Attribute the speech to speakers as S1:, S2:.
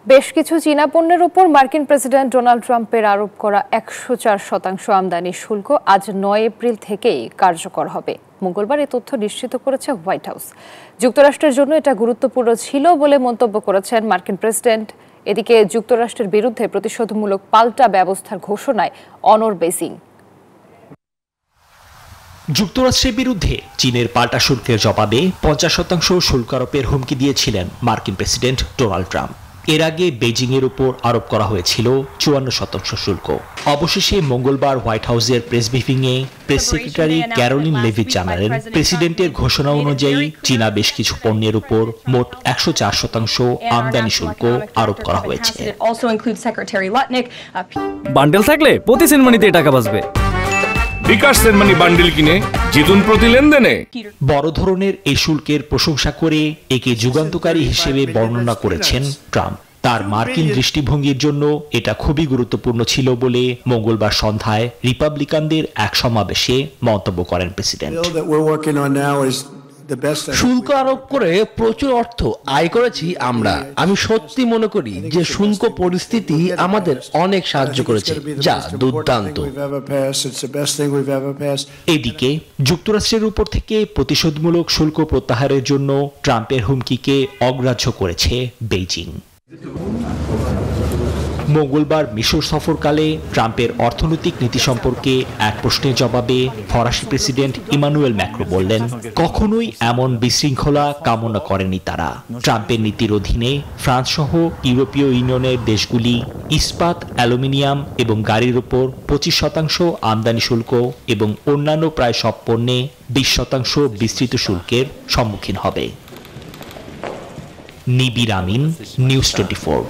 S1: বেশ কিছু চীনা পণ্যের উপর মার্কিন প্রেসিডেন্ট ডোনাল্ড ট্রাম্পের আরোপ করা 104% আমদানি শুল্ক আজ 9 এপ্রিল থেকেই কার্যকর হবে। মঙ্গলবার এই তথ্য নিশ্চিত করেছে হোয়াইট হাউস। যুক্তরাষ্ট্রের জন্য এটা গুরুত্বপূর্ণ ছিল বলে মন্তব্য করেছেন মার্কিন প্রেসিডেন্ট। এদিকে যুক্তরাষ্ট্রের বিরুদ্ধে প্রতিশোধমূলক পাল্টা ব্যবস্থার ঘোষণায় অনড় বেইজিং।
S2: যুক্তরাষ্ট্রের বিরুদ্ধে চীনের পাল্টা শুল্কের জবাবে 50% শুল্ক আরোপের হুমকি দিয়েছিলেন মার্কিন প্রেসিডেন্ট ডোনাল্ড ট্রাম্প। এর আগে বেজিং এর উপর আরোপ করা হয়েছিল 54% শুল্ক। অবশেষে মঙ্গলবার হোয়াইট হাউসের প্রেস ব্রিফিংয়ে প্রেস সেক্রেটারি ক্যারোলিন লেভিট জানালেন, প্রেসিডেন্টের ঘোষণা অনুযায়ী চীনা বেশ কিছু পণ্যের উপর মোট 104% আমদানি শুল্ক আরোপ করা হয়েছে।
S3: বান্ডেল থাকলে প্রতি সেনমানিতে টাকা বাঁচবে।
S4: বিকাশ সেনমানি বান্ডেল কিনে জিতুন প্রতি লেনদেনে।
S2: বড় ধরনের এই শুল্কের প্রশংসা করে একে যুগান্তকারী হিসেবে বর্ণনা করেছেন ট্রাম্প। তার মার্কিন দৃষ্টিভঙ্গির জন্য এটা খুবই গুরুত্বপূর্ণ ছিল বলে মঙ্গলবার সন্ধ্যায় রিপাবলিকানদের এক সমাবেশে মন্তব্য করেন প্রেসিডেন্ট।
S5: শুল্ক আরোপ করে প্রচুর অর্থ আয় করেছি আমরা। আমি সত্যি মনে করি যে শুল্ক পরিস্থিতি আমাদের অনেক সাহায্য করেছে, যা দুর্দান্ত।
S2: এদিকে যুক্তরাষ্ট্রের উপর থেকে প্রতিশোধমূলক শুল্ক প্রত্যাহারের জন্য ট্রাম্পের হুমকিকে অগ্রাহ্য করেছে বেইজিং। মঙ্গলবার মিশর সফরকালে ট্রাম্পের অর্থনৈতিক নীতি সম্পর্কে এক প্রশ্নের জবাবে ফরাসি প্রেসিডেন্ট ইমানুয়েল ম্যাক্রো বললেন, কখনোই এমন বিশৃঙ্খলা কামনা করেনি তারা। ট্রাম্পের নীতির অধীনে ফ্রান্স সহ ইউরোপীয় ইউনিয়নের দেশগুলি ইস্পাত, অ্যালুমিনিয়াম এবং গাড়ির উপর 25% আমদানি শুল্ক এবং অন্যান্য প্রায় সব পণ্যে 20% বিস্তৃত শুল্কের সম্মুখীন হবে। নিবির আমিন, নিউজ 24।